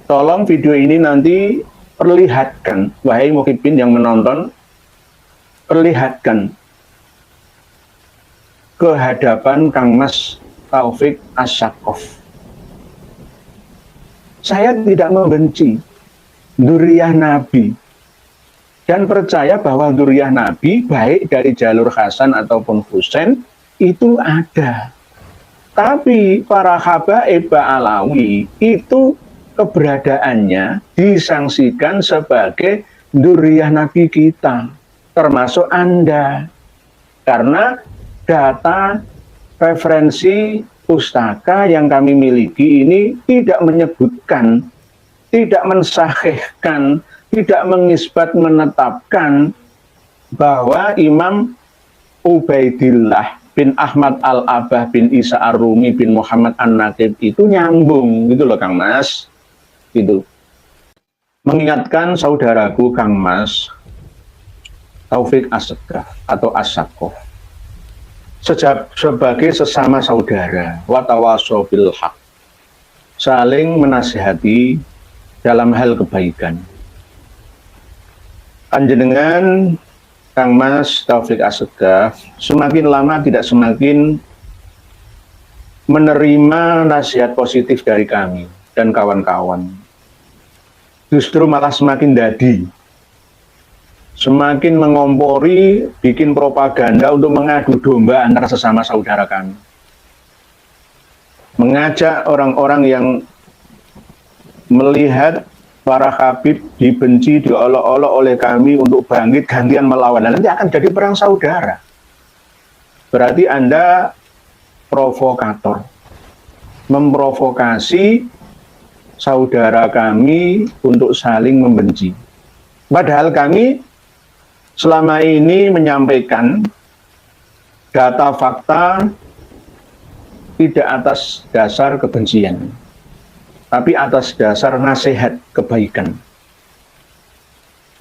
Tolong video ini nanti perlihatkan, wahai muhibbin yang menonton, perlihatkan ke hadapan Kang Mas Taufik As-Saqqaf. Saya tidak membenci dzurriyyah Nabi dan percaya bahwa dzurriyyah Nabi baik dari jalur Hasan ataupun Husain itu ada. Tapi para habaib Alawi itu keberadaannya disangsikan sebagai dzurriyyah Nabi kita, termasuk Anda. Karena data referensi pustaka yang kami miliki ini tidak menyebutkan, tidak mensahihkan, tidak mengisbat menetapkan bahwa Imam Ubaidillah bin Ahmad Al-Abah bin Isa Ar-Rumi bin Muhammad An-Naqib itu nyambung gitu loh Kang Mas. Gitu. Mengingatkan saudaraku Kang Mas Taufik As-Saqqaf atau As-Saqqaf sebagai sesama saudara, watawaso bil haq, saling menasihati dalam hal kebaikan. Panjenengan Kang Mas Taufik As-Saqqaf semakin lama tidak semakin menerima nasihat positif dari kami dan kawan-kawan. Justru malah semakin dadi, semakin mengompori, bikin propaganda untuk mengadu domba antara sesama saudara kami. Mengajak orang-orang yang melihat para habib dibenci, diolok-olok oleh kami untuk bangkit gantian melawan. Dan nanti akan jadi perang saudara. Berarti Anda provokator, memprovokasi saudara kami untuk saling membenci. Padahal kami selama ini menyampaikan data fakta tidak atas dasar kebencian, tapi atas dasar nasihat kebaikan.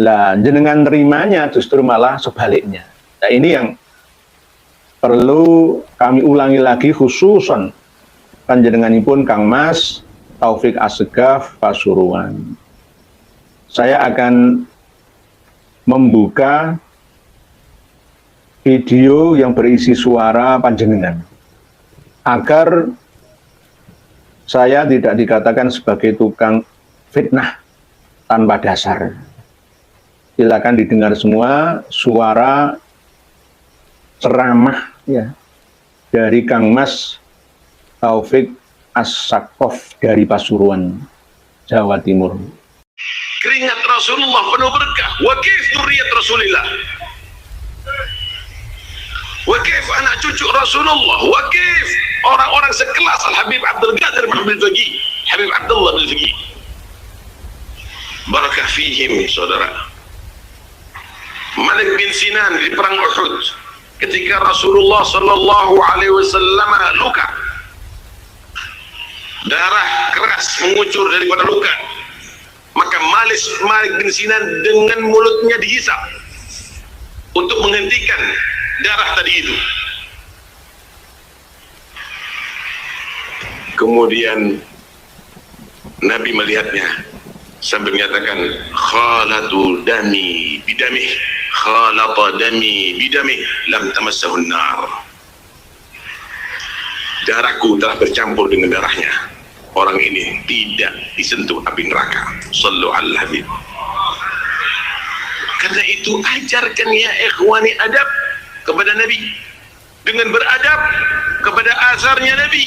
Lah, jenengan nerimanya justru malah sebaliknya. Nah, ini yang perlu kami ulangi lagi khususon panjenenganipun Kang Mas Taufik As-Saqqaf Pasuruan. Saya akan membuka video yang berisi suara panjenengan agar saya tidak dikatakan sebagai tukang fitnah tanpa dasar. Silakan didengar semua suara ceramah ya dari Kang Mas Taufik As-Saqqaf dari Pasuruan, Jawa Timur. Keringat Rasulullah penuh berkah. Wa kaif dzurriyyat Rasulillah. Wa kaif anak cucu Rasulullah. Wa kaif orang-orang sekelas Al-Habib Abdul Qadir bin Faqih, Habib Abdullah bin Faqih. Barakah fihim, saudara. Malik bin Sinan di perang Uhud ketika Rasulullah sallallahu alaihi wasallam luka. Darah keras mengucur daripada luka. Maka Malik bin Sinan dengan mulutnya dihisap untuk menghentikan darah tadi itu. Kemudian Nabi melihatnya sambil menyatakan khalatu dami bidamih, khalata dami bidamih lam tamassahu an-nar. Darahku telah bercampur dengan darahnya. Orang ini tidak disentuh api neraka. Sallu ala Habib. Karena itu ajarkan ya ikhwani adab kepada Nabi, dengan beradab kepada asarnya Nabi.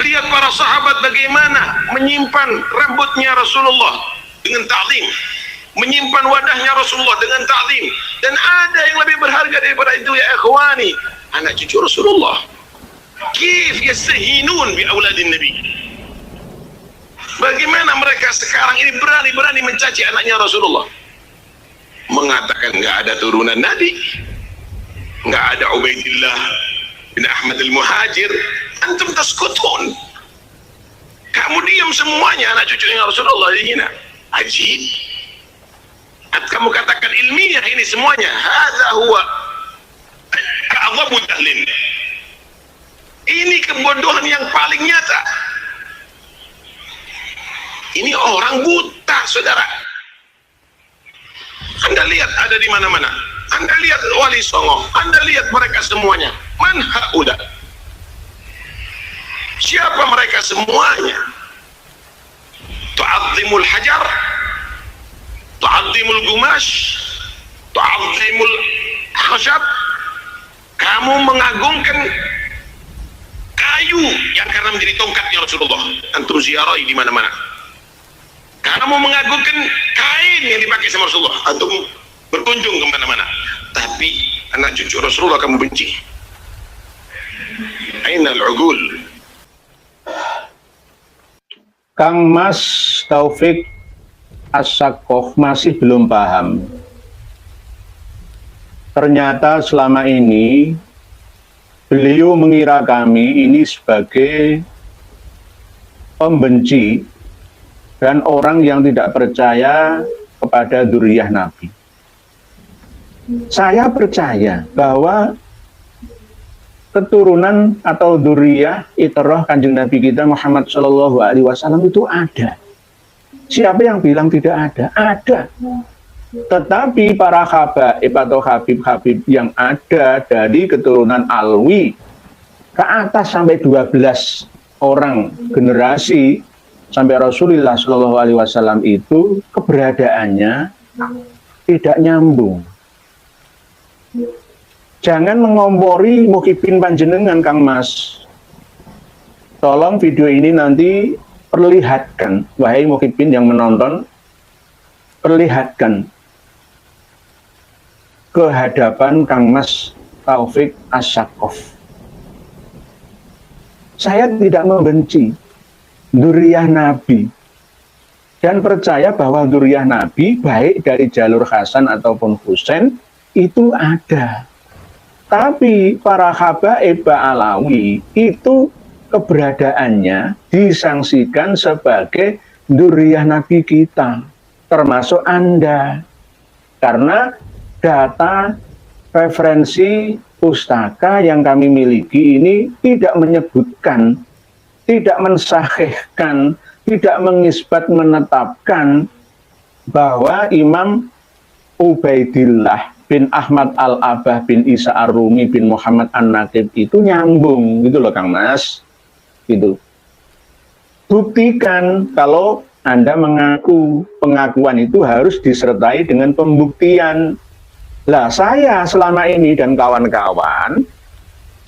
Lihat para sahabat bagaimana menyimpan rambutnya Rasulullah dengan ta'zim, menyimpan wadahnya Rasulullah dengan ta'zim. Dan ada yang lebih berharga daripada itu ya ikhwani, anak cucu Rasulullah. Kif yastahinun bi auladin Nabi. Bagaimana mereka sekarang ini berani-berani mencaci anaknya Rasulullah, mengatakan nggak ada turunan Nabi, nggak ada Ubaidillah bin Ahmad al-Muhajir. Antum taskutun, kamu diam semuanya, anak cucunya Rasulullah dihina. Ajib. Kamu katakan ilmiah ini semuanya. Hadza huwa ka'adhabu jahlin. Ini kebodohan yang paling nyata. Ini orang buta, saudara. Anda lihat ada di mana-mana. Anda lihat Wali Songo. Anda lihat mereka semuanya. Man haula. Siapa mereka semuanya? Tu'azzimul hajar, tu'azzimul gumash, tu'azzimul khashab. Kamu mengagungkan kayu yang karena menjadi tongkatnya Rasulullah. Antum ziarahi di mana-mana. Kamu mengagungkan kain yang dipakai sama Rasulullah. Antum berkunjung ke mana-mana. Tapi anak cucu Rasulullah kamu benci. Ainal ugul. Kang Mas Taufik As-Saqqaf masih belum paham. Ternyata selama ini beliau mengira kami ini sebagai pembenci dan orang yang tidak percaya kepada dzurriyyah Nabi. Saya percaya bahwa keturunan atau dzurriyyah itrah Kanjeng Nabi kita Muhammad Shallallahu Alaihi Wasallam itu ada. Siapa yang bilang tidak ada? Ada. Tetapi para habaib atau habib-habib yang ada dari keturunan Alwi ke atas sampai 12 orang generasi sampai Rasulullah Shallallahu Alaihi Wasallam itu keberadaannya tidak nyambung. Jangan mengompori Muhyiddin panjenengan, Kang Mas. Tolong video ini nanti perlihatkan, wahai Muhyiddin yang menonton, perlihatkan ke hadapan Kang Mas Taufik As-Saqqaf. Saya tidak membenci dzurriyyah Nabi dan percaya bahwa dzurriyyah Nabi baik dari jalur Hasan ataupun Husain itu ada. Tapi para habaib Ba'alawi itu keberadaannya disangsikan sebagai dzurriyyah Nabi kita, termasuk Anda. Karena data referensi pustaka yang kami miliki ini tidak menyebutkan, tidak mensahihkan, tidak mengisbat menetapkan bahwa Imam Ubaidillah bin Ahmad Al-Abah bin Isa Ar-Rumi bin Muhammad An-Naqib itu nyambung gitu loh Kang Mas. Gitu. Buktikan kalau Anda mengaku, pengakuan itu harus disertai dengan pembuktian. Lah saya selama ini dan kawan-kawan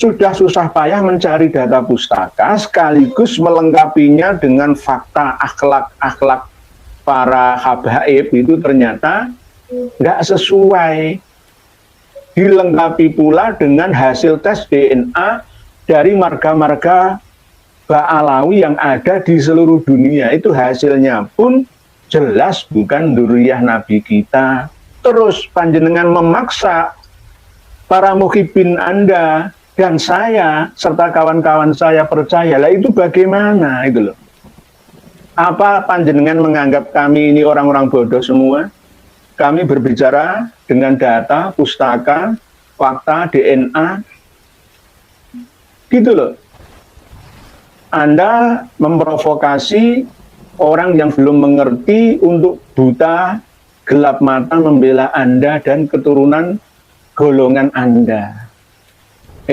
sudah susah payah mencari data pustaka sekaligus melengkapinya dengan fakta akhlak-akhlak para habaib itu ternyata nggak sesuai. Dilengkapi pula dengan hasil tes DNA dari marga-marga Ba'alawi yang ada di seluruh dunia. Itu hasilnya pun jelas bukan dzurriyyah Nabi kita. Terus panjenengan memaksa para muhibbin Anda dan saya serta kawan-kawan saya percaya. Lah itu bagaimana itu loh. Apa panjenengan menganggap kami ini orang-orang bodoh semua? Kami berbicara dengan data, pustaka, fakta, DNA, gitu loh. Anda memprovokasi orang yang belum mengerti untuk buta, gelap mata membela Anda dan keturunan golongan Anda.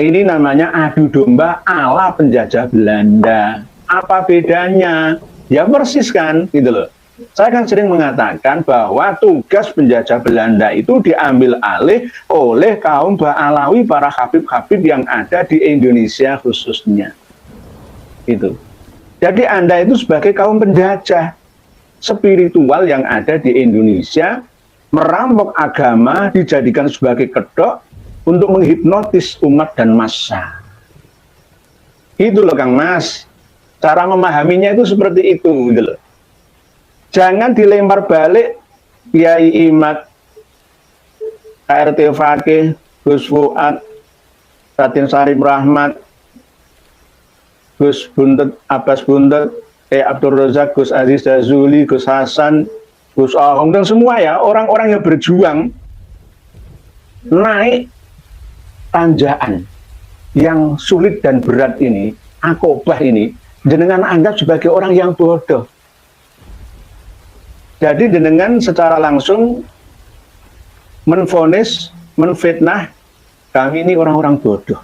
Ini namanya adu domba ala penjajah Belanda. Apa bedanya? Ya persis kan, gitu loh. Saya kan sering mengatakan bahwa tugas penjajah Belanda itu diambil alih oleh kaum Ba'alawi, para habib-habib yang ada di Indonesia khususnya. Itu. Jadi Anda itu sebagai kaum penjajah spiritual yang ada di Indonesia, merampok agama, dijadikan sebagai kedok untuk menghipnotis umat dan massa. Itu loh Kang Mas. Cara memahaminya itu seperti itu, gitu loh. Jangan dilempar balik Kiai Imad, KRT Fakih, Gus Fuad, Raden Syarif Rahmat, Gus Buntet, Abbas Buntet, Abdul Razak, Gus Aziz Jazuli, Gus Hasan, Gus Ahong, dan semua ya, orang-orang yang berjuang naik tanjakan yang sulit dan berat ini, akobah ini, jenengan anggap sebagai orang yang bodoh. Jadi dengan secara langsung menvonis, menfitnah kami ini orang-orang bodoh,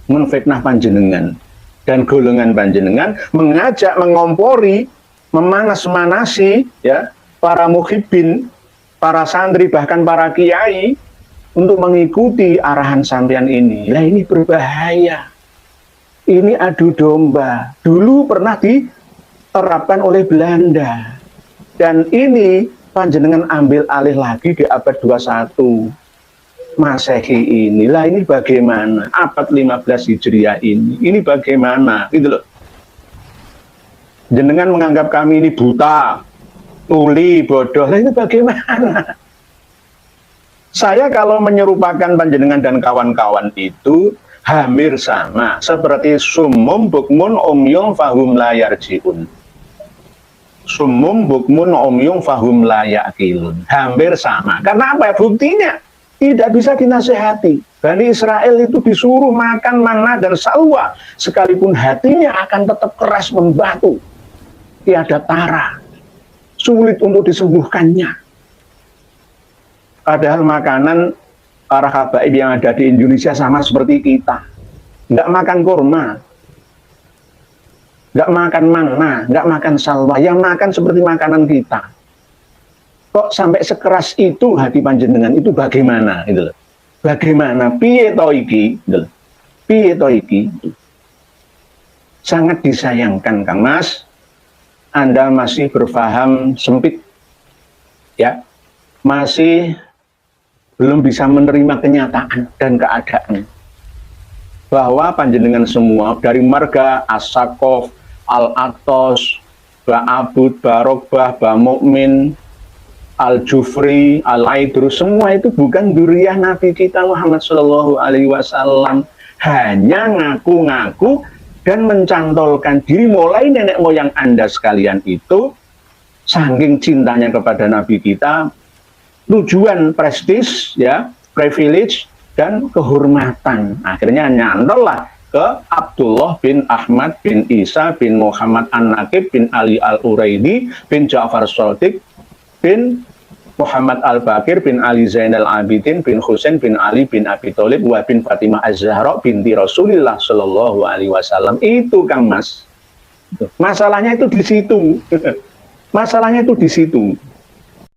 menfitnah panjenengan dan golongan panjenengan, mengajak, mengompori, memanas-manasi ya para muhibbin, para santri, bahkan para kiai untuk mengikuti arahan sampean ini. Lah ini berbahaya. Ini adu domba. Dulu pernah diterapkan oleh Belanda. Dan ini panjenengan ambil alih lagi di abad 21 Masehi ini. Lah ini bagaimana? Abad 15 Hijriah ini bagaimana? Gitu loh. Jenengan menganggap kami ini buta, tuli, bodoh. Lah ini bagaimana? Saya kalau menyerupakan panjenengan dan kawan-kawan itu hampir sama seperti summum bukmun umyum fahum la yarjiun. Summum bukmun umyum fahum la yaqilun. Hampir sama. Karena apa? Buktinya tidak bisa dinasehati. Bani Israel itu disuruh makan manna dan salwa, sekalipun hatinya akan tetap keras membatu. Tiada tara. Sulit untuk disembuhkannya. Padahal makanan para habaib yang ada di Indonesia sama seperti kita. Nggak makan kurma, nggak makan manna, nggak makan salwa. Yang makan seperti makanan kita. Kok sampai sekeras itu hati panjenengan itu bagaimana? Gitu. Bagaimana? Piye to iki? Gitu. Piye to iki? Sangat disayangkan, Kang Mas. Anda masih berpaham sempit, ya, masih belum bisa menerima kenyataan dan keadaan bahwa panjenengan semua dari marga As-Sakof, Al-Atos, Ba'abud, Barokbah, Ba'Mu'min, Al-Jufri, Al-Aidrus, semua itu bukan dzurriyyah Nabi kita Muhammad Shallallahu Alaihi Wasallam, hanya ngaku-ngaku dan mencantolkan diri. Mulai nenek moyang Anda sekalian itu saking cintanya kepada Nabi kita, tujuan prestis, ya, privilege dan kehormatan. Akhirnya nyantol lah ke Abdullah bin Ahmad bin Isa bin Muhammad An-Naqib bin Ali Al-Uraidi bin Ja'far Shadiq bin Muhammad Al-Bakir bin Ali Zainal Abidin bin Husain bin Ali bin Abi Thalib wa bin Fatimah Az-Zahra binti Rasulillah Shallallahu Alaihi Wasallam. Itu Kang Mas. Masalahnya itu di situ. Masalahnya itu di situ.